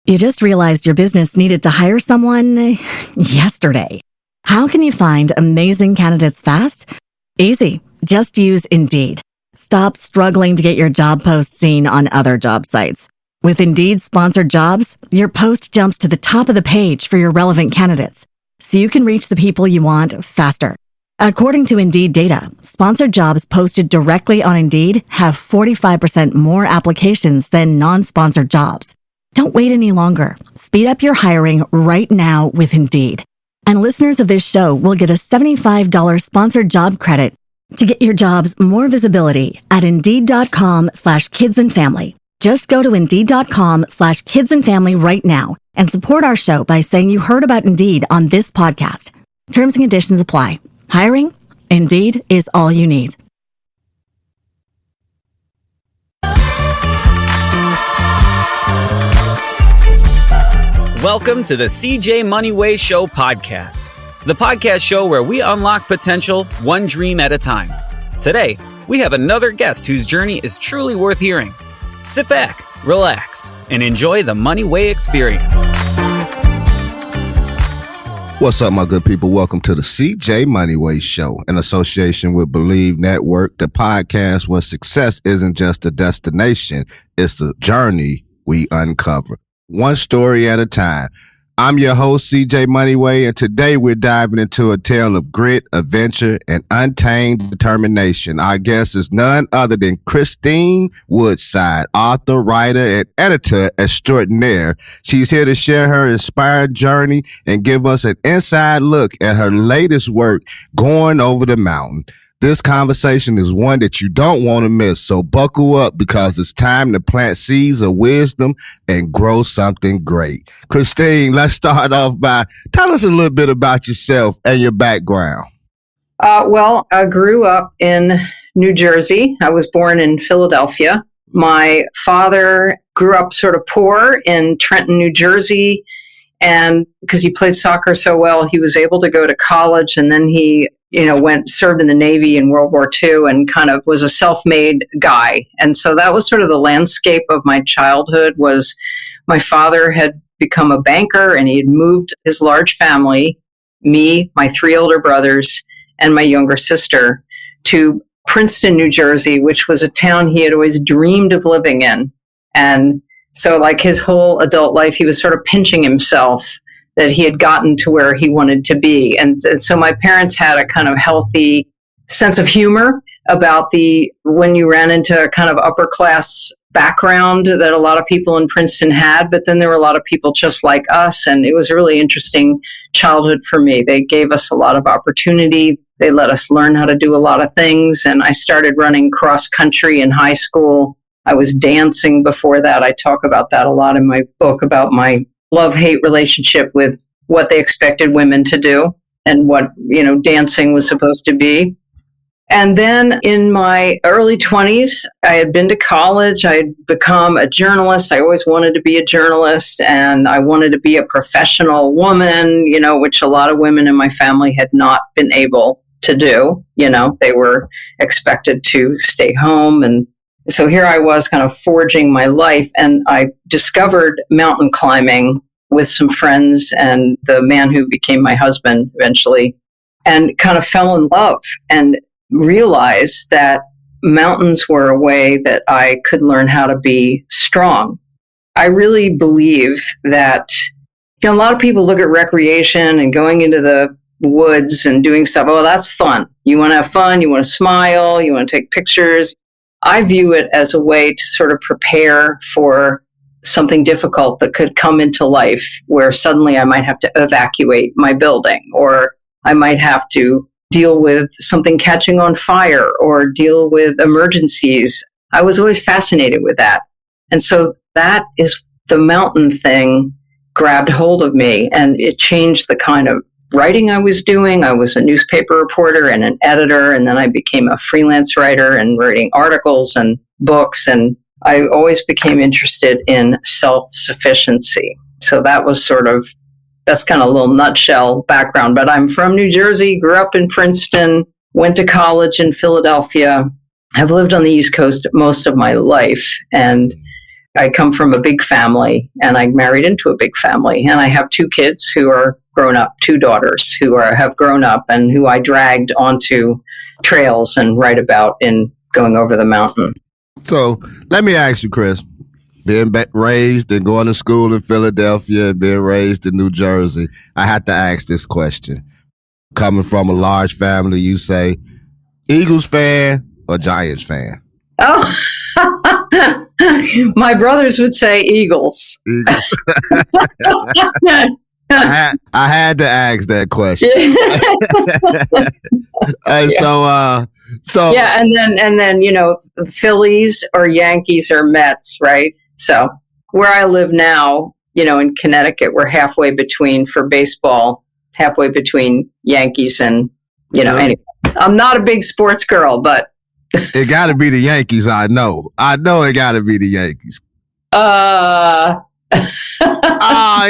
You just realized your business needed to hire someone yesterday. How can you find amazing candidates fast? Easy. Just use Indeed. Stop struggling to get your job post seen on other job sites. With Indeed sponsored jobs, your post jumps to the top of the page for your relevant candidates, so you can reach the people you want faster. According to Indeed data, sponsored jobs posted directly on Indeed have 45% more applications than non-sponsored jobs. Don't wait any longer. Speed up your hiring right now with Indeed. And listeners of this show will get a $75 sponsored job credit to get your jobs more visibility at Indeed.com/kidsandfamily. Just go to Indeed.com/kidsandfamily right now and support our show by saying you heard about Indeed on this podcast. Terms and conditions apply. Hiring? Indeed is all you need. Welcome to the CJ Moneyway Show podcast, the podcast show where we unlock potential one dream at a time. Today, we have another guest whose journey is truly worth hearing. Sit back, relax, and enjoy the Moneyway experience. What's up, my good people? Welcome to the CJ Moneyway Show, in association with BleavNetwork, the podcast where success isn't just a destination, it's the journey we uncover. One story at a time. I'm your host, CJ Moneyway, and today we're diving into a tale of grit, adventure, and untamed determination. Our guest is none other than Chris Woodside, author, writer, and editor extraordinaire. She's here to share her inspired journey and give us an inside look at her latest work, Going Over the Mountain. This conversation is one that you don't want to miss, so buckle up because it's time to plant seeds of wisdom and grow something great. Christine, let's start off by tell us a little bit about yourself and your background. Well, I grew up in New Jersey. I was born in Philadelphia. My father grew up sort of poor in Trenton, New Jersey, and because he played soccer so well, he was able to go to college, and then he served in the Navy in World War II and kind of was a self-made guy. And so that was sort of the landscape of my childhood. Was my father had become a banker and he had moved his large family, me, my three older brothers, and my younger sister, to Princeton, New Jersey, which was a town he had always dreamed of living in. And so like his whole adult life, he was sort of pinching himself that he had gotten to where he wanted to be. And so my parents had a kind of healthy sense of humor about when you ran into a kind of upper class background that a lot of people in Princeton had, but then there were a lot of people just like us. And it was a really interesting childhood for me. They gave us a lot of opportunity. They let us learn how to do a lot of things. And I started running cross country in high school. I was dancing before that. I talk about that a lot in my book about my love-hate relationship with what they expected women to do and what, dancing was supposed to be. And then in my early 20s, I had been to college. I had become a journalist. I always wanted to be a journalist, and I wanted to be a professional woman, which a lot of women in my family had not been able to do. They were expected to stay home. And so here I was kind of forging my life, and I discovered mountain climbing with some friends and the man who became my husband eventually, and kind of fell in love and realized that mountains were a way that I could learn how to be strong. I really believe that, a lot of people look at recreation and going into the woods and doing stuff. Oh, that's fun. You want to have fun. You want to smile. You want to take pictures. I view it as a way to sort of prepare for something difficult that could come into life, where suddenly I might have to evacuate my building, or I might have to deal with something catching on fire or deal with emergencies. I was always fascinated with that. And so that is the mountain thing grabbed hold of me, and it changed the kind of writing I was doing. I was a newspaper reporter and an editor, and then I became a freelance writer and writing articles and books, and I always became interested in self-sufficiency. So that was that's kind of a little nutshell background. But I'm from New Jersey, grew up in Princeton, went to college in Philadelphia, have lived on the East Coast most of my life. And I come from a big family, and I married into a big family, and I have 2 kids who are grown up, 2 daughters who have grown up and who I dragged onto trails and write about in Going Over the Mountain. So let me ask you, Chris, being raised and going to school in Philadelphia and being raised in New Jersey, I have to ask this question. Coming from a large family, you say Eagles fan or Giants fan? Oh, my brothers would say Eagles. I had to ask that question. So yeah, and then Phillies or Yankees or Mets, right? So where I live now, in Connecticut, we're halfway between, for baseball, halfway between Yankees and Anyway, I'm not a big sports girl, but it got to be the Yankees. I know it got to be the Yankees.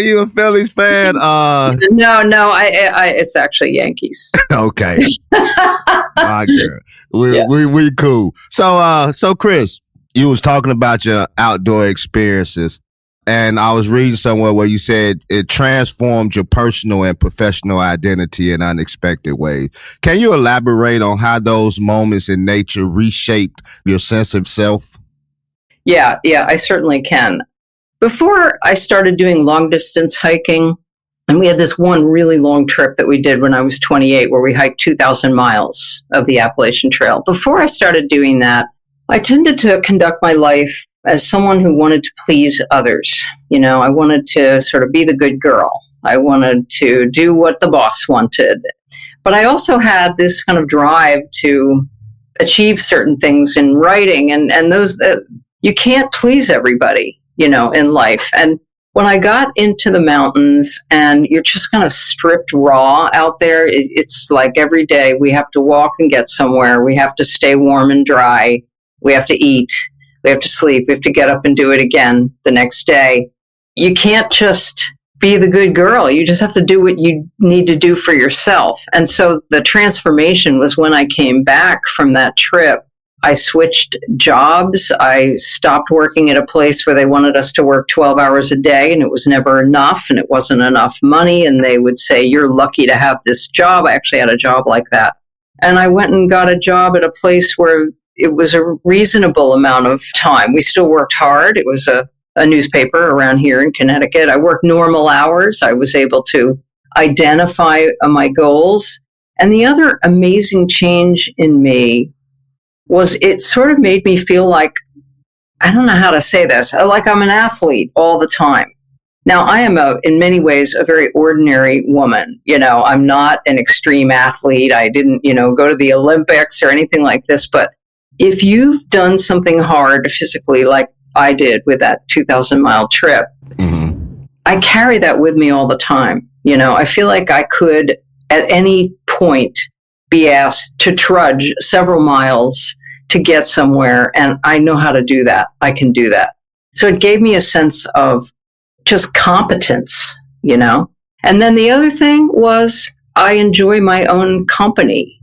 You a Phillies fan? No, it's actually Yankees. Okay. My girl. We cool. So Chris, you was talking about your outdoor experiences, and I was reading somewhere where you said it transformed your personal and professional identity in unexpected ways. Can you elaborate on how those moments in nature reshaped your sense of self? Yeah, I certainly can. Before I started doing long distance hiking, and we had this one really long trip that we did when I was 28, where we hiked 2,000 miles of the Appalachian Trail. Before I started doing that, I tended to conduct my life as someone who wanted to please others. I wanted to sort of be the good girl. I wanted to do what the boss wanted. But I also had this kind of drive to achieve certain things in writing, and those that you can't please everybody, in life. And when I got into the mountains and you're just kind of stripped raw out there, it's like every day we have to walk and get somewhere. We have to stay warm and dry. We have to eat. We have to sleep. We have to get up and do it again the next day. You can't just be the good girl. You just have to do what you need to do for yourself. And so the transformation was when I came back from that trip. I switched jobs. I stopped working at a place where they wanted us to work 12 hours a day, and it was never enough, and it wasn't enough money. And they would say, "You're lucky to have this job." I actually had a job like that. And I went and got a job at a place where it was a reasonable amount of time. We still worked hard. It was a newspaper around here in Connecticut. I worked normal hours. I was able to identify my goals. And the other amazing change in me was it sort of made me feel like, I don't know how to say this, like I'm an athlete all the time. Now, I am in many ways a very ordinary woman. I'm not an extreme athlete. I didn't, go to the Olympics or anything like this. But if you've done something hard physically, like I did with that 2,000-mile trip, I carry that with me all the time. I feel like I could, at any point, be asked to trudge several miles to get somewhere, and I know how to do that. I can do that. So it gave me a sense of just competence, And then the other thing was I enjoy my own company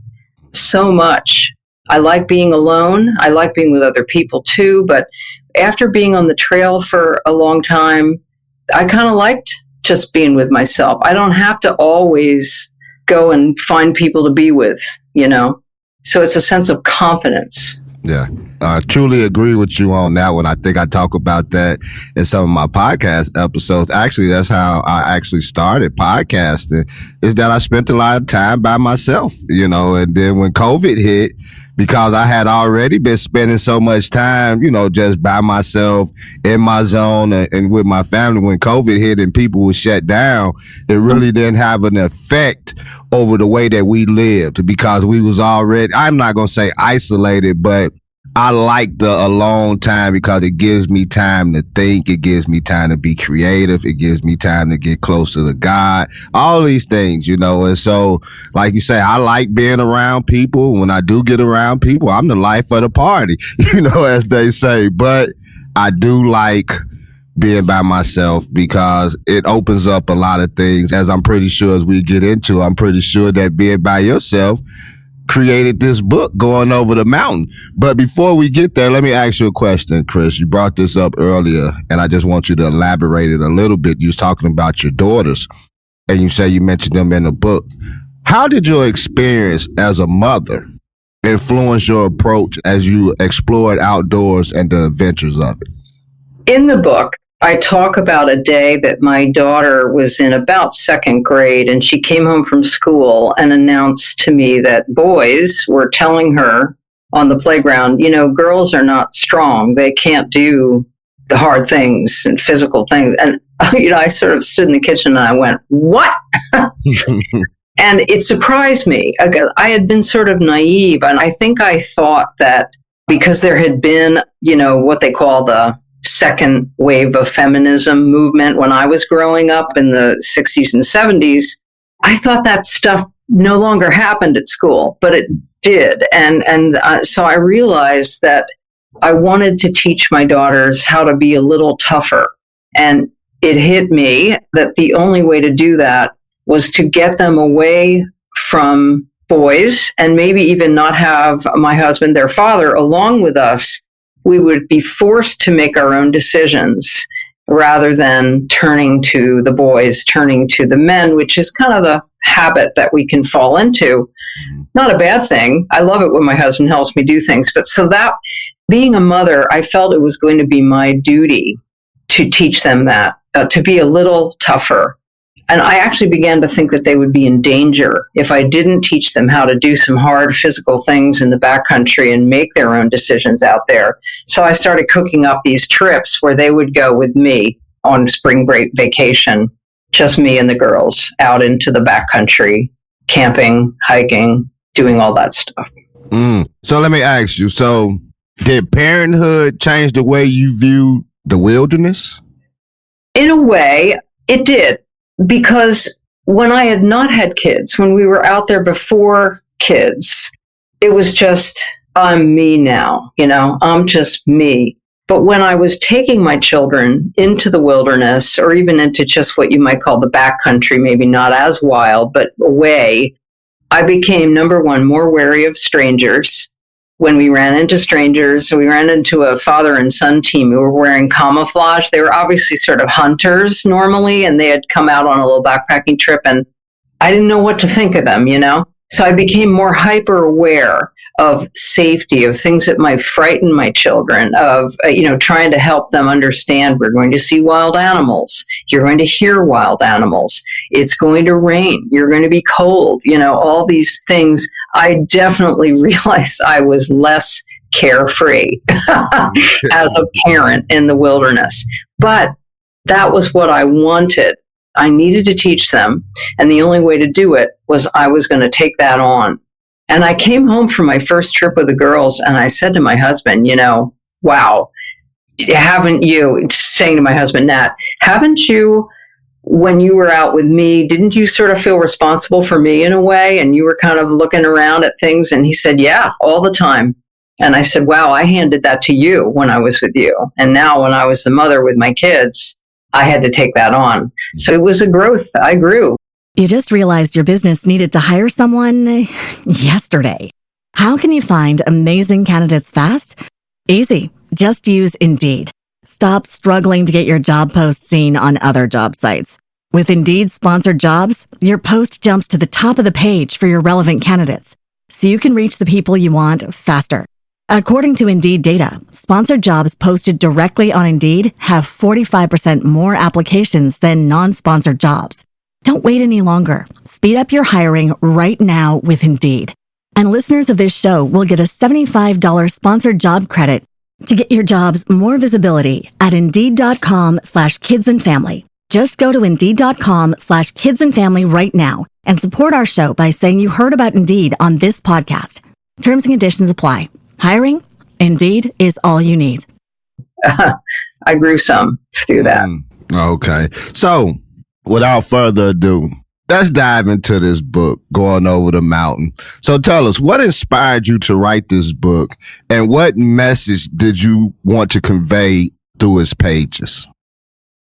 so much. I like being alone. I like being with other people too, but after being on the trail for a long time, I kind of liked just being with myself. I don't have to always go and find people to be with, So it's a sense of confidence. Yeah, I truly agree with you on that one. I think I talk about that in some of my podcast episodes. Actually, that's how I actually started podcasting, is that I spent a lot of time by myself, and then when COVID hit, because I had already been spending so much time, just by myself in my zone and with my family, when COVID hit and people were shut down, it really didn't have an effect over the way that we lived, because we was already, I'm not going to say isolated, but I like the alone time because it gives me time to think. It gives me time to be creative. It gives me time to get closer to God. All these things, And so, like you say, I like being around people. When I do get around people, I'm the life of the party, as they say. But I do like being by myself because it opens up a lot of things. As I'm pretty sure as we get into, I'm pretty sure that being by yourself created this book, Going Over the Mountain. But before we get there, let me ask you a question, Chris. You brought this up earlier, and I just want you to elaborate it a little bit. You was talking about your daughters, and you say you mentioned them in the book. How did your experience as a mother influence your approach as you explored outdoors and the adventures of it? In the book, I talk about a day that my daughter was in about second grade, and she came home from school and announced to me that boys were telling her on the playground, girls are not strong. They can't do the hard things and physical things. And, I sort of stood in the kitchen and I went, what? And it surprised me. I had been sort of naive, and I think I thought that because there had been, what they call the second wave of feminism movement when I was growing up in the 60s and 70s, I thought that stuff no longer happened at school, but it did. And so I realized that I wanted to teach my daughters how to be a little tougher. And it hit me that the only way to do that was to get them away from boys and maybe even not have my husband, their father, along with us. We would be forced to make our own decisions rather than turning to the boys, turning to the men, which is kind of the habit that we can fall into. Not a bad thing. I love it when my husband helps me do things. But so that, being a mother, I felt it was going to be my duty to teach them that, to be a little tougher. And I actually began to think that they would be in danger if I didn't teach them how to do some hard physical things in the backcountry and make their own decisions out there. So I started cooking up these trips where they would go with me on spring break vacation, just me and the girls out into the backcountry, camping, hiking, doing all that stuff. So let me ask you, so did parenthood change the way you view the wilderness? In a way, it did. Because when I had not had kids, when we were out there before kids, it was just, I'm me now, I'm just me. But when I was taking my children into the wilderness, or even into just what you might call the backcountry, maybe not as wild, but away, I became, number one, more wary of strangers. When we ran into strangers, we ran into a father and son team who were wearing camouflage. They were obviously sort of hunters normally, and they had come out on a little backpacking trip, and I didn't know what to think of them, So I became more hyper aware of safety, of things that might frighten my children, of, trying to help them understand we're going to see wild animals. You're going to hear wild animals. It's going to rain. You're going to be cold. All these things. I definitely realized I was less carefree as a parent in the wilderness. But that was what I wanted. I needed to teach them. And the only way to do it was I was going to take that on. And I came home from my first trip with the girls, and I said to my husband, wow, haven't you, saying to my husband, Nat, haven't you, when you were out with me, didn't you sort of feel responsible for me in a way? And you were kind of looking around at things. And he said, yeah, all the time. And I said, wow, I handed that to you when I was with you. And now when I was the mother with my kids, I had to take that on. So it was a growth. I grew. You just realized your business needed to hire someone yesterday. How can you find amazing candidates fast? Easy. Just use Indeed. Stop struggling to get your job post seen on other job sites. With Indeed sponsored jobs, your post jumps to the top of the page for your relevant candidates, so you can reach the people you want faster. According to Indeed data, sponsored jobs posted directly on Indeed have 45% more applications than non-sponsored jobs. Don't wait any longer. Speed up your hiring right now with Indeed. And listeners of this show will get a $75 sponsored job credit to get your jobs more visibility at Indeed.com/kidsandfamily. Just go to Indeed.com/kidsandfamily right now and support our show by saying you heard about Indeed on this podcast. Terms and conditions apply. Hiring? Indeed is all you need. I grew some through that. Okay. So, without further ado, let's dive into this book, Going Over the Mountain. So tell us, what inspired you to write this book, and what message did you want to convey through its pages?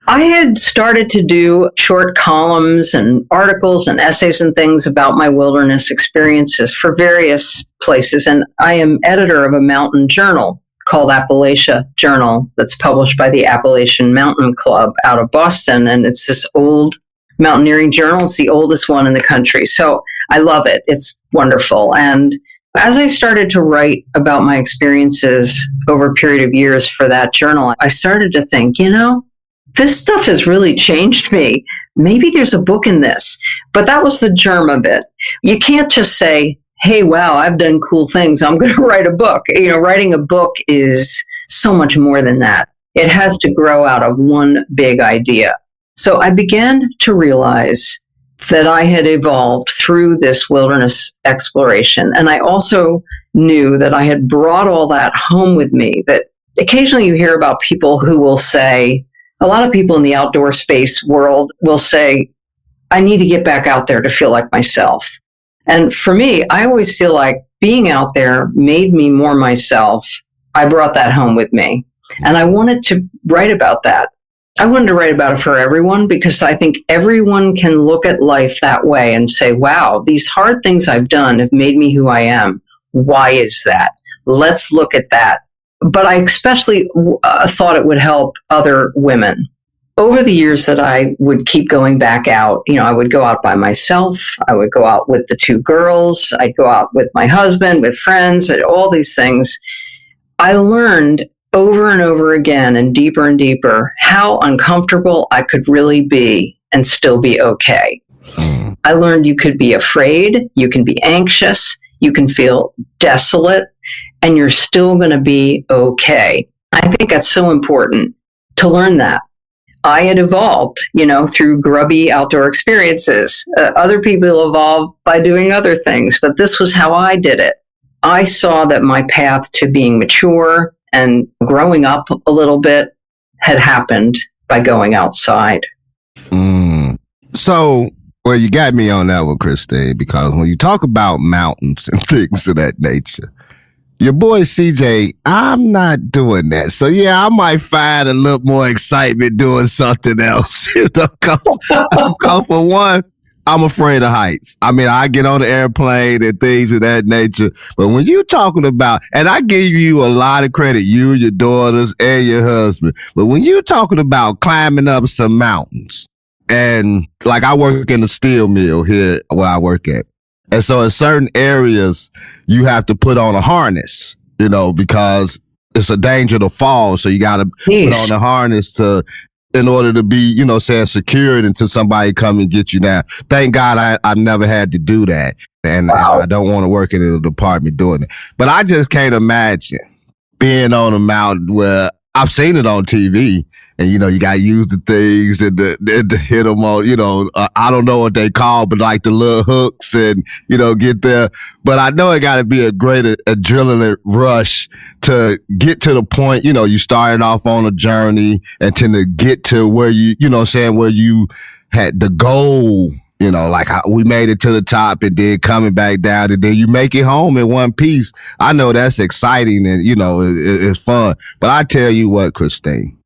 I had started to do short columns and articles and essays and things about my wilderness experiences for various places. And I am editor of a mountain journal called Appalachia Journal that's published by the Appalachian Mountain Club out of Boston. And it's this old mountaineering journal. It's the oldest one in the country. So I love it. It's wonderful. And as I started to write about my experiences over a period of years for that journal, I started to think, this stuff has really changed me. Maybe there's a book in this. But that was the germ of it. You can't just say, hey, wow, I've done cool things, I'm going to write a book. Writing a book is so much more than that. It has to grow out of one big idea. So I began to realize that I had evolved through this wilderness exploration. And I also knew that I had brought all that home with me, that occasionally you hear about people who will say, a lot of people in the outdoor space world will say, I need to get back out there to feel like myself. And for me, I always feel like being out there made me more myself. I brought that home with me. And I wanted to write about that. I wanted to write about it for everyone because I think everyone can look at life that way and say, wow, these hard things I've done have made me who I am. Why is that? Let's look at that. But I especially thought it would help other women. Over the years that I would keep going back out, I would go out by myself. I would go out with the two girls. I'd go out with my husband, with friends, and all these things. I learned over and over again and deeper how uncomfortable I could really be and still be okay. I learned you could be afraid, you can be anxious, you can feel desolate, and you're still going to be okay. I think that's so important to learn that. I had evolved, through grubby outdoor experiences. Other people evolved by doing other things, but this was how I did it. I saw that my path to being mature and growing up a little bit had happened by going outside. So, well, you got me on that one, Christine, because when you talk about mountains and things of that nature, your boy CJ, I'm not doing that. So yeah, I might find a little more excitement doing something else. Cause for one, I'm afraid of heights. I mean, I get on the airplane and things of that nature. But when you're talking about, and I give you a lot of credit, you, your daughters, and your husband. But when you're talking about climbing up some mountains, and like I work in a steel mill here where I work at. And so in certain areas, you have to put on a harness, because it's a danger to fall. So you got to put on a harness in order to be, secured until somebody come and get you down. Thank God I've never had to do that. And I don't want to work in a department doing it. But I just can't imagine being on a mountain where I've seen it on TV. And, you got to use the things and to hit them on, I don't know what they call, but like the little hooks and, get there. But I know it got to be a great adrenaline rush to get to the point, you started off on a journey and to get to where where you had the goal, like we made it to the top and then coming back down and then you make it home in one piece. I know that's exciting and, it's fun. But I tell you what, Christine.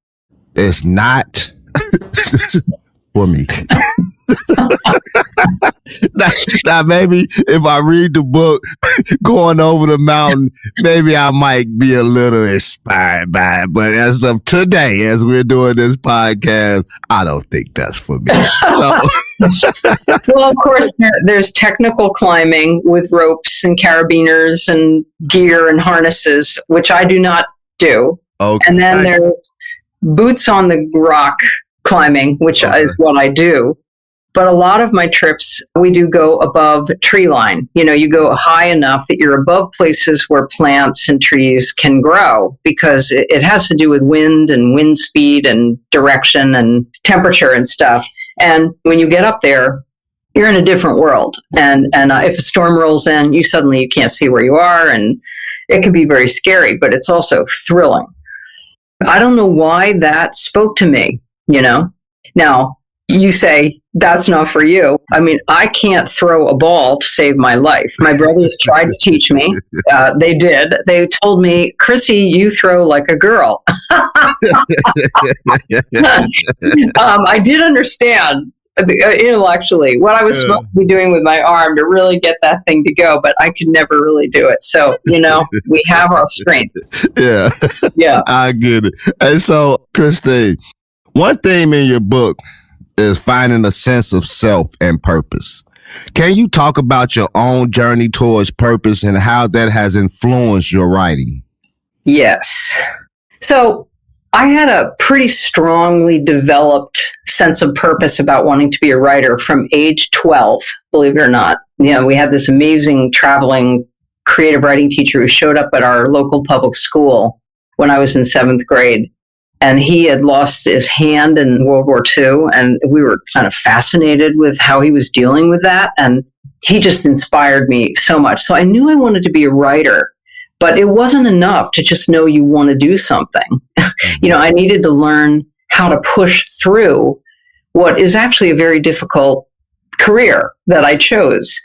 It's not for me. Now, maybe if I read the book, going over the mountain, maybe I might be a little inspired by it. But as of today, as we're doing this podcast, I don't think that's for me. Well, of course, there's technical climbing with ropes and carabiners and gear and harnesses, which I do not do. Okay. And then there's boots on the rock climbing, which is what I do. But a lot of my trips, we do go above tree line. You go high enough that you're above places where plants and trees can grow because it has to do with wind and wind speed and direction and temperature and stuff. And when you get up there, you're in a different world. And if a storm rolls in, you can't see where you are. And it can be very scary, but it's also thrilling. I don't know why that spoke to me, Now, you say, that's not for you. I mean, I can't throw a ball to save my life. My brothers tried to teach me. They did. They told me, Chrissy, you throw like a girl. I did understand intellectually what I was supposed to be doing with my arm to really get that thing to go, but I could never really do it. So, we have our strengths. Yeah. Yeah. I get it. And so, Christine, one theme in your book is finding a sense of self and purpose. Can you talk about your own journey towards purpose and how that has influenced your writing? Yes. So I had a pretty strongly developed sense of purpose about wanting to be a writer from age 12, believe it or not. We had this amazing traveling creative writing teacher who showed up at our local public school when I was in 7th grade. And he had lost his hand in World War II, and we were kind of fascinated with how he was dealing with that. And he just inspired me so much. So I knew I wanted to be a writer, but it wasn't enough to just know you want to do something. I needed to learn how to push through what is actually a very difficult career that I chose.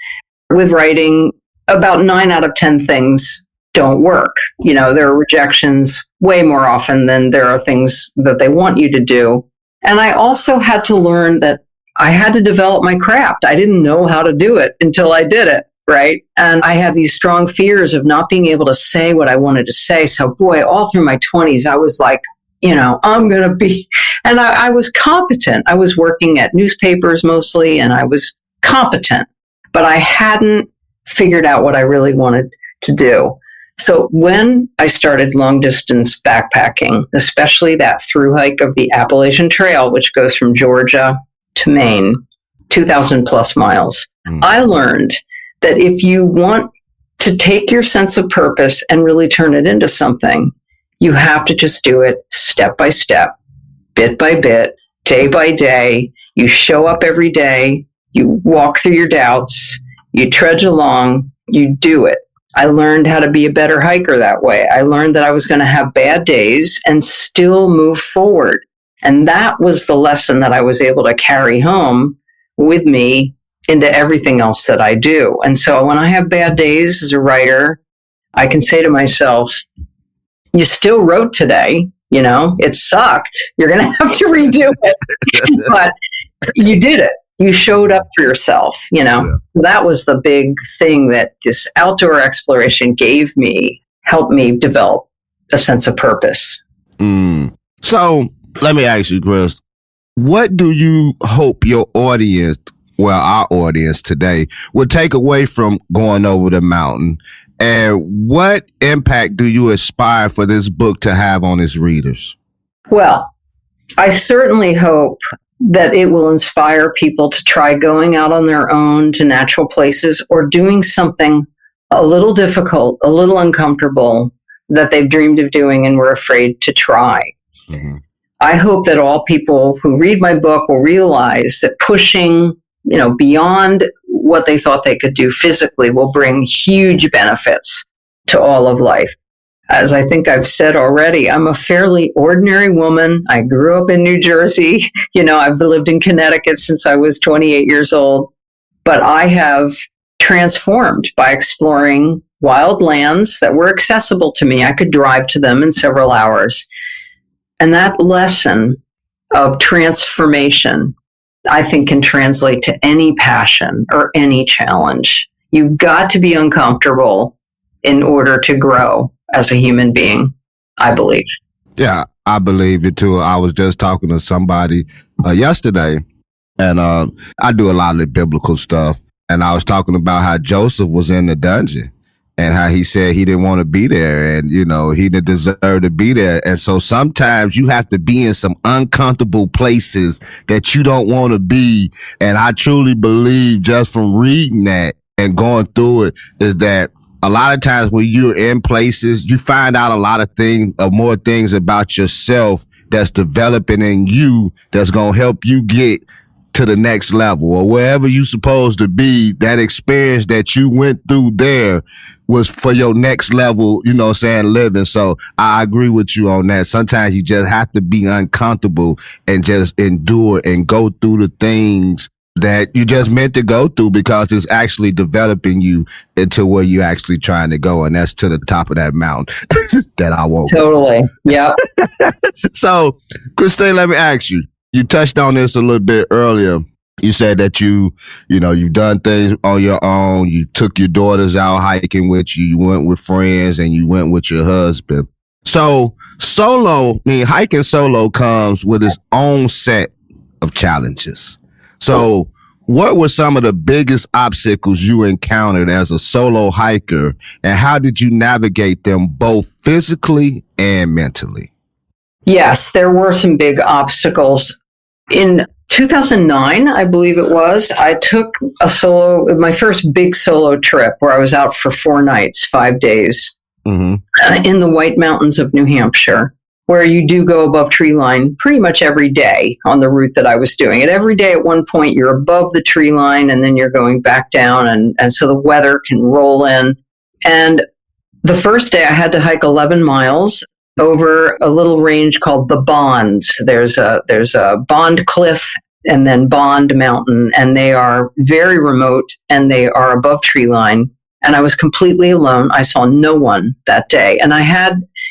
With writing, about 9 out of 10 things don't work. There are rejections way more often than there are things that they want you to do. And I also had to learn that I had to develop my craft. I didn't know how to do it until I did it, right? And I had these strong fears of not being able to say what I wanted to say. So boy, all through my 20s, I was like, I'm going to be, and I was competent. I was working at newspapers mostly, and I was competent, but I hadn't figured out what I really wanted to do. So when I started long distance backpacking, especially that through hike of the Appalachian Trail, which goes from Georgia to Maine, 2,000 plus miles, I learned that if you want to take your sense of purpose and really turn it into something, you have to just do it step by step, bit by bit, day by day. You show up every day, you walk through your doubts, you trudge along, you do it. I learned how to be a better hiker that way. I learned that I was going to have bad days and still move forward. And that was the lesson that I was able to carry home with me into everything else that I do. And so when I have bad days as a writer, I can say to myself, you still wrote today, it sucked. You're going to have to redo it, but you did it. You showed up for yourself, Yeah. So that was the big thing that this outdoor exploration helped me develop a sense of purpose. So let me ask you, Chris, what do you hope your audience, our audience today, will take away from going over the mountain? And what impact do you aspire for this book to have on its readers? Well, I certainly hope that it will inspire people to try going out on their own to natural places or doing something a little difficult, a little uncomfortable that they've dreamed of doing and were afraid to try. Mm-hmm. I hope that all people who read my book will realize that pushing, beyond what they thought they could do physically will bring huge benefits to all of life. As I think I've said already, I'm a fairly ordinary woman. I grew up in New Jersey. I've lived in Connecticut since I was 28 years old. But I have transformed by exploring wild lands that were accessible to me. I could drive to them in several hours. And that lesson of transformation, I think, can translate to any passion or any challenge. You've got to be uncomfortable in order to grow as a human being, I believe. Yeah, I believe it too. I was just talking to somebody yesterday, and I do a lot of the biblical stuff. And I was talking about how Joseph was in the dungeon and how he said he didn't want to be there and, he didn't deserve to be there. And so sometimes you have to be in some uncomfortable places that you don't want to be. And I truly believe just from reading that and going through it is that a lot of times when you're in places, you find out a lot of things, more things about yourself that's developing in you that's going to help you get to the next level, or wherever you supposed to be, that experience that you went through there was for your next level, you know what I'm saying, living. So I agree with you on that. Sometimes you just have to be uncomfortable and just endure and go through the things that you just meant to go through, because it's actually developing you into where you're actually trying to go. And that's to the top of that mountain that I want. Totally. Yeah. So, Christine, let me ask you, you touched on this a little bit earlier. You said that you've done things on your own. You took your daughters out hiking with you. You went with friends and you went with your husband. So hiking solo comes with its own set of challenges. So what were some of the biggest obstacles you encountered as a solo hiker, and how did you navigate them both physically and mentally? Yes, there were some big obstacles. In 2009, I believe it was, I took my first big solo trip where I was out for 4 nights, 5 days in the White Mountains of New Hampshire, where you do go above tree line pretty much every day on the route that I was doing it. Every day at one point, you're above the tree line and then you're going back down. And so the weather can roll in. And the first day I had to hike 11 miles over a little range called the Bonds. There's a Bond Cliff and then Bond Mountain, and they are very remote and they are above tree line. And I was completely alone. I saw no one that day. And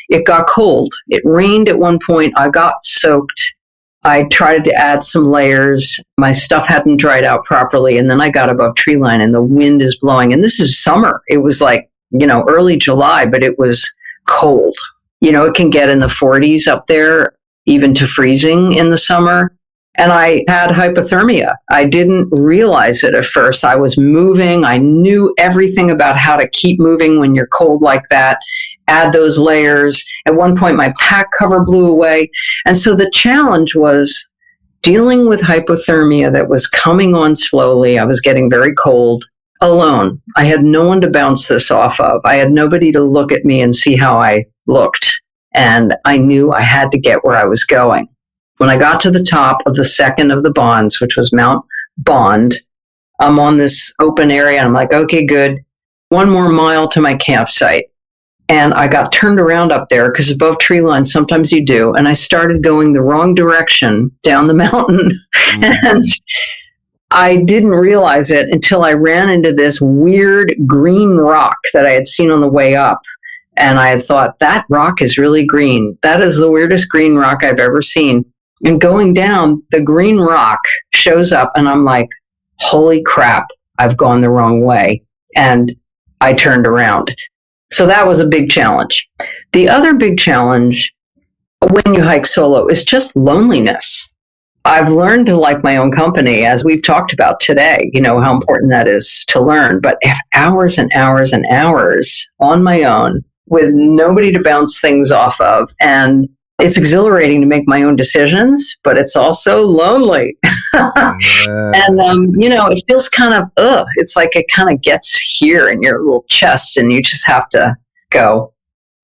it got cold. It rained at one point. I got soaked. I tried to add some layers. My stuff hadn't dried out properly. And then I got above tree line and the wind is blowing. And this is summer. It was like, early July, but it was cold. It can get in the 40s up there, even to freezing in the summer. And I had hypothermia. I didn't realize it at first. I was moving. I knew everything about how to keep moving when you're cold like that. Add those layers. At one point, my pack cover blew away. And so the challenge was dealing with hypothermia that was coming on slowly. I was getting very cold, alone. I had no one to bounce this off of. I had nobody to look at me and see how I looked. And I knew I had to get where I was going. When I got to the top of the second of the Bonds, which was Mount Bond, I'm on this open area and I'm like, okay, good. 1 more mile to my campsite. And I got turned around up there because above tree line, sometimes you do. And I started going the wrong direction down the mountain. And I didn't realize it until I ran into this weird green rock that I had seen on the way up. And I had thought, that rock is really green. That is the weirdest green rock I've ever seen. And going down, the green rock shows up and I'm like, holy crap, I've gone the wrong way. And I turned around. So that was a big challenge. The other big challenge when you hike solo is just loneliness. I've learned to like my own company, as we've talked about today, how important that is to learn. But if hours and hours and hours on my own with nobody to bounce things off of, and it's exhilarating to make my own decisions, but it's also lonely. And, it feels kind of, it's like it kind of gets here in your little chest and you just have to go,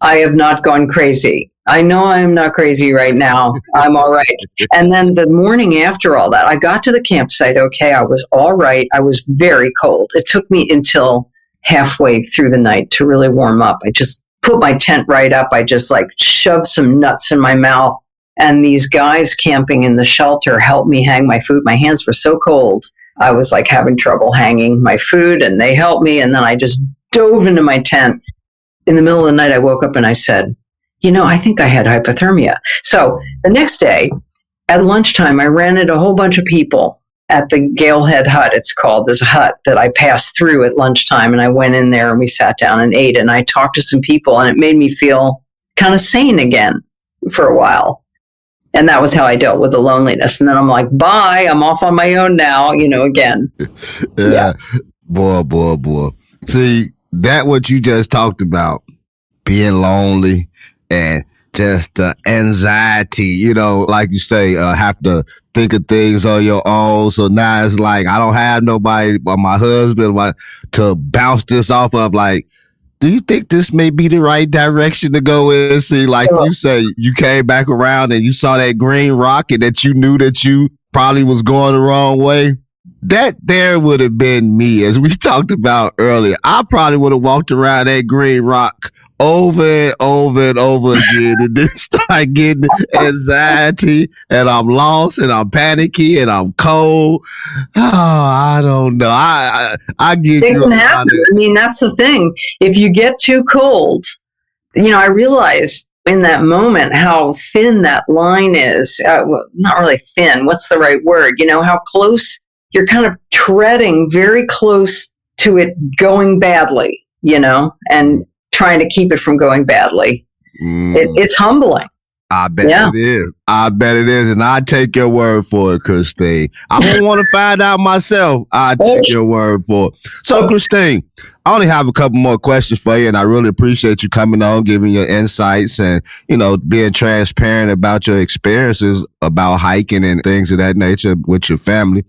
I have not gone crazy. I know I'm not crazy right now. I'm all right. And then the morning after all that, I got to the campsite. Okay, I was all right. I was very cold. It took me until halfway through the night to really warm up. I just put my tent right up. I just shoved some nuts in my mouth. And these guys camping in the shelter helped me hang my food. My hands were so cold. I was having trouble hanging my food, and they helped me. And then I just dove into my tent. In the middle of the night, I woke up and I said, I think I had hypothermia. So the next day at lunchtime, I ran into a whole bunch of people at the Galehead Hut, it's called. There's a hut that I passed through at lunchtime, and I went in there and we sat down and ate, and I talked to some people, and it made me feel kind of sane again for a while. And that was how I dealt with the loneliness. And then I'm like, bye, I'm off on my own now, again. Yeah. Boy. See, that what you just talked about, being lonely and just the anxiety, like you say, have to think of things on your own. So now it's like, I don't have nobody but my husband to bounce this off of. Do you think this may be the right direction to go in? See, you say, you came back around and you saw that green rock and that you knew that you probably was going the wrong way. That there would have been me, as we talked about earlier. I probably would have walked around that green rock over and over and over again and then start getting anxiety and I'm lost and I'm panicky and I'm cold. Oh, I don't know. I give It you can a happen. I mean, that's the thing. If you get too cold, I realized in that moment how thin that line is. Well, not really thin. What's the right word? How close you're kind of treading very close to it going badly, and trying to keep it from going badly. It's humbling. I bet it is. I bet it is. And I take your word for it, Christine. I don't want to find out myself. I take your word for it. So, Christine, I only have a couple more questions for you, and I really appreciate you coming on, giving your insights and, being transparent about your experiences about hiking and things of that nature with your family.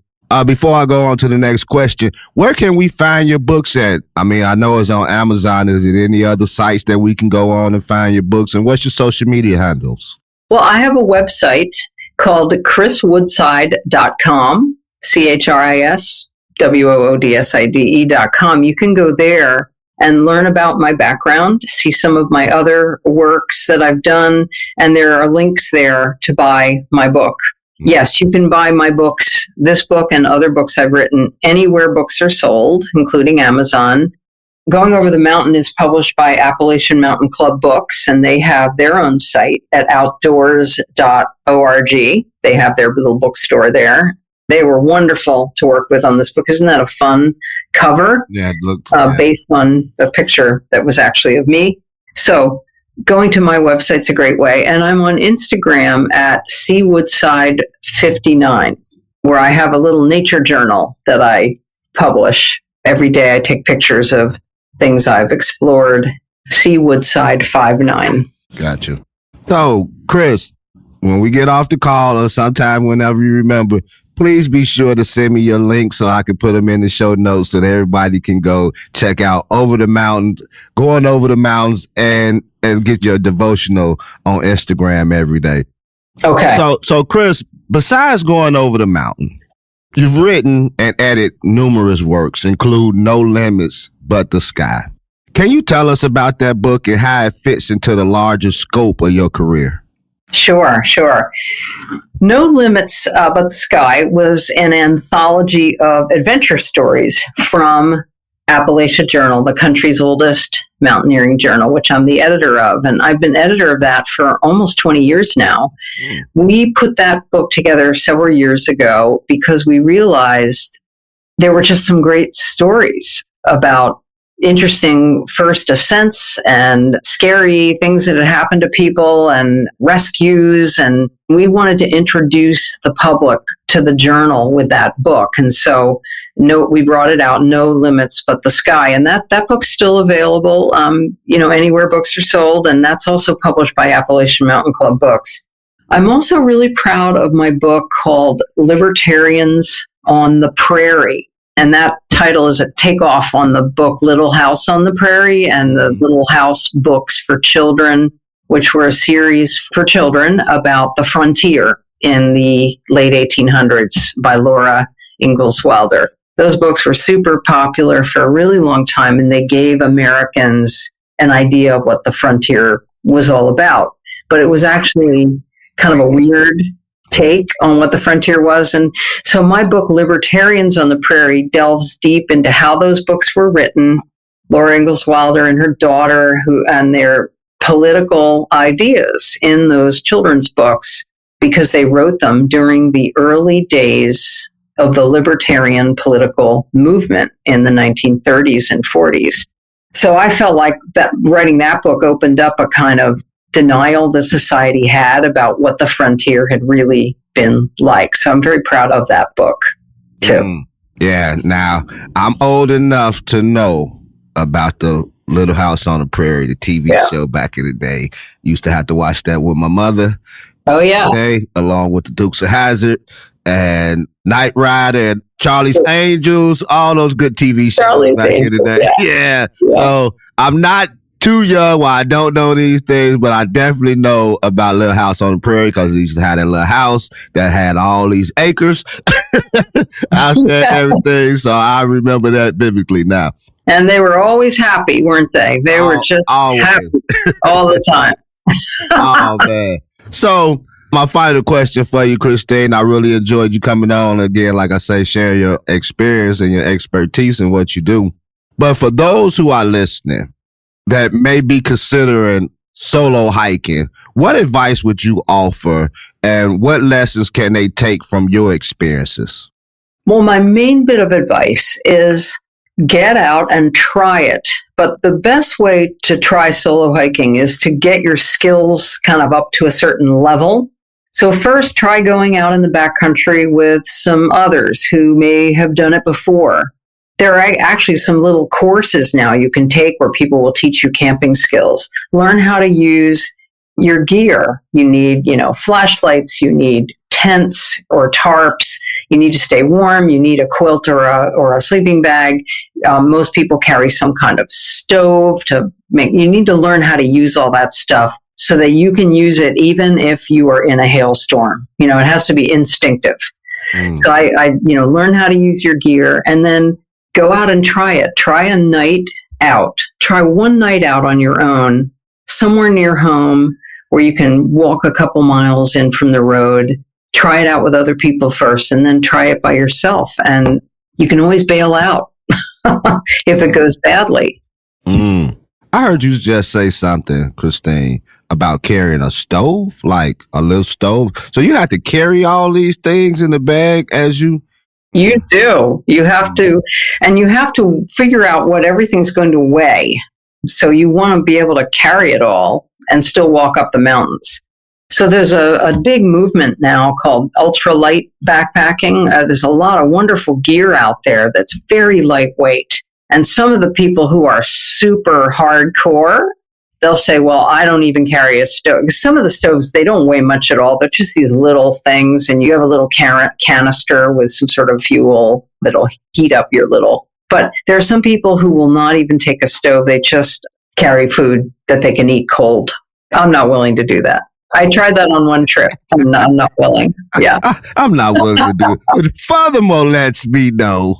Before I go on to the next question, where can we find your books at? I mean, I know it's on Amazon. Is it any other sites that we can go on and find your books? And what's your social media handles? Well, I have a website called chriswoodside.com, CHRISWOODSIDE.com. You can go there and learn about my background, see some of my other works that I've done, and there are links there to buy my book. Yes, you can buy my books, this book and other books I've written, anywhere books are sold, including Amazon. Going Over the Mountain is published by Appalachian Mountain Club Books, and they have their own site at outdoors.org. They have their little bookstore there. They were wonderful to work with on this book. Isn't that a fun cover? Yeah, it looked based on a picture that was actually of me. So going to my website's a great way. And I'm on Instagram at cwoodside59, where I have a little nature journal that I publish. Every day I take pictures of things I've explored. cwoodside59. Gotcha. So, Chris, when we get off the call or sometime whenever you remember, please be sure to send me your link so I can put them in the show notes so that everybody can go check out Over the Mountains, Going Over the Mountains, and get your devotional on Instagram every day. Okay. So Chris, besides Going Over the Mountain, you've written and edited numerous works, include No Limits But the Sky. Can you tell us about that book and how it fits into the larger scope of your career? Sure. No Limits But the Sky was an anthology of adventure stories from Appalachia Journal, the country's oldest mountaineering journal, which I'm the editor of. And I've been editor of that for almost 20 years now. We put that book together several years ago because we realized there were just some great stories about interesting first ascents and scary things that had happened to people and rescues. And we wanted to introduce the public to the journal with that book. And so we brought it out, No Limits But the Sky. And that book's still available, anywhere books are sold. And that's also published by Appalachian Mountain Club Books. I'm also really proud of my book called Libertarians on the Prairie. And that title is a takeoff on the book Little House on the Prairie and the Little House Books for Children, which were a series for children about the frontier in the late 1800s by Laura Ingalls Wilder. Those books were super popular for a really long time, and they gave Americans an idea of what the frontier was all about. But it was actually kind of a weird take on what the frontier was. And so my book, Libertarians on the Prairie, delves deep into how those books were written, Laura Ingalls Wilder and her daughter, and their political ideas in those children's books, because they wrote them during the early days of the libertarian political movement in the 1930s and 40s. So I felt like that writing that book opened up a kind of denial the society had about what the frontier had really been like. So I'm very proud of that book, too. Yeah. Now, I'm old enough to know about the Little House on the Prairie, the TV show back in the day. Used to have to watch that with my mother. Oh, yeah. Along with the Dukes of Hazzard and Knight Rider and Charlie's Angels, all those good TV shows back in the day. Yeah. So I'm not too young where I don't know these things, but I definitely know about Little House on the Prairie because we used to have that little house that had all these acres out there and everything. So I remember that vividly now. And they were always happy, weren't they? They were just happy all the time. Oh, man. So my final question for you, Christine, I really enjoyed you coming on again, like I say, sharing your experience and your expertise in what you do. But for those who are listening that may be considering solo hiking, what advice would you offer and what lessons can they take from your experiences? Well, my main bit of advice is get out and try it. But the best way to try solo hiking is to get your skills kind of up to a certain level. So first, try going out in the backcountry with some others who may have done it before. There are actually some little courses now you can take where people will teach you camping skills. Learn how to use your gear. You need, flashlights, you need tents or tarps. You need to stay warm. You need a quilt or a sleeping bag. Most people carry some kind of stove you need to learn how to use all that stuff so that you can use it even if you are in a hailstorm. It has to be instinctive. So I learn how to use your gear and then go out and try it. Try a night out. Try one night out on your own, somewhere near home where you can walk a couple miles in from the road. Try it out with other people first and then try it by yourself. And you can always bail out if it goes badly. I heard you just say something, Christine, about carrying a stove, like a little stove. So you have to carry all these things in the bag as you... You do. You have to, and you have to figure out what everything's going to weigh. So you want to be able to carry it all and still walk up the mountains. So there's a big movement now called ultralight backpacking. There's a lot of wonderful gear out there that's very lightweight. And some of the people who are super hardcore, they'll say, well, I don't even carry a stove. Some of the stoves, they don't weigh much at all. They're just these little things. And you have a little canister with some sort of fuel that'll heat up your little. But there are some people who will not even take a stove. They just carry food that they can eat cold. I'm not willing to do that. I tried that on one trip. I'm not willing. Yeah. I'm not willing to do it. But furthermore, lets me know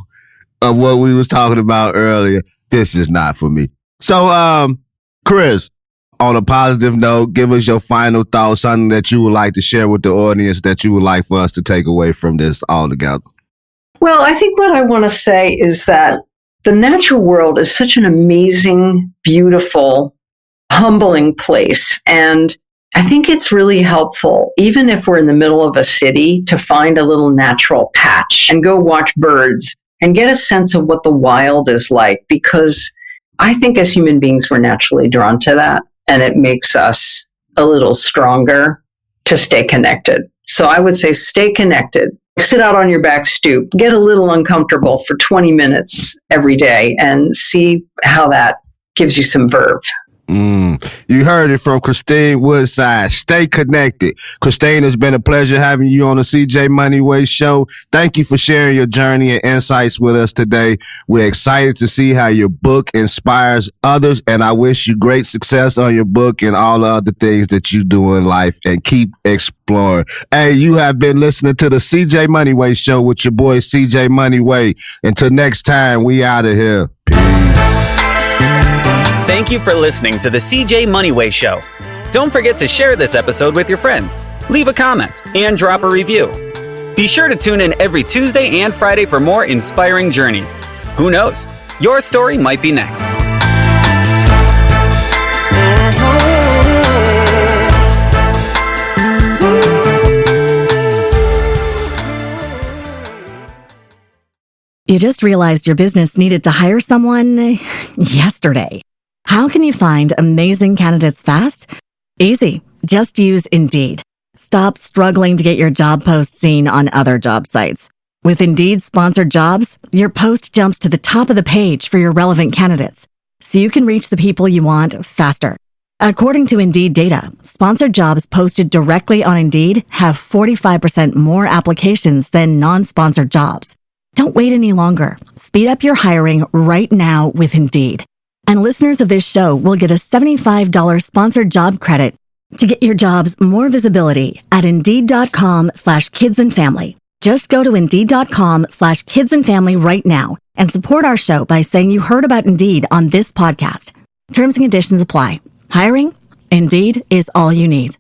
of what we was talking about earlier. This is not for me. So, Chris, on a positive note, give us your final thoughts, something that you would like to share with the audience that you would like for us to take away from this altogether. Well, I think what I want to say is that the natural world is such an amazing, beautiful, humbling place. And I think it's really helpful, even if we're in the middle of a city, to find a little natural patch and go watch birds and get a sense of what the wild is like, because I think as human beings, we're naturally drawn to that, and it makes us a little stronger to stay connected. So I would say stay connected. Sit out on your back stoop, get a little uncomfortable for 20 minutes every day and see how that gives you some verve. You heard it from Christine Woodside. Stay connected. Christine, it's been a pleasure having you on the CJ Moneyway Show. Thank you for sharing your journey and insights with us today. We're excited to see how your book inspires others, and I wish you great success on your book and all the other things that you do in life, and keep exploring. Hey, you have been listening to the CJ Moneyway Show with your boy CJ Moneyway. Until next time, we out of here. Thank you for listening to the CJ Moneyway Show. Don't forget to share this episode with your friends, leave a comment, and drop a review. Be sure to tune in every Tuesday and Friday for more inspiring journeys. Who knows? Your story might be next. You just realized your business needed to hire someone yesterday. How can you find amazing candidates fast? Easy. Just use Indeed. Stop struggling to get your job post seen on other job sites. With Indeed sponsored jobs, your post jumps to the top of the page for your relevant candidates, so you can reach the people you want faster. According to Indeed data, sponsored jobs posted directly on Indeed have 45% more applications than non-sponsored jobs. Don't wait any longer. Speed up your hiring right now with Indeed. And listeners of this show will get a $75 sponsored job credit to get your jobs more visibility at Indeed.com/kidsandfamily. Just go to Indeed.com/kidsandfamily right now and support our show by saying you heard about Indeed on this podcast. Terms and conditions apply. Hiring? Indeed is all you need.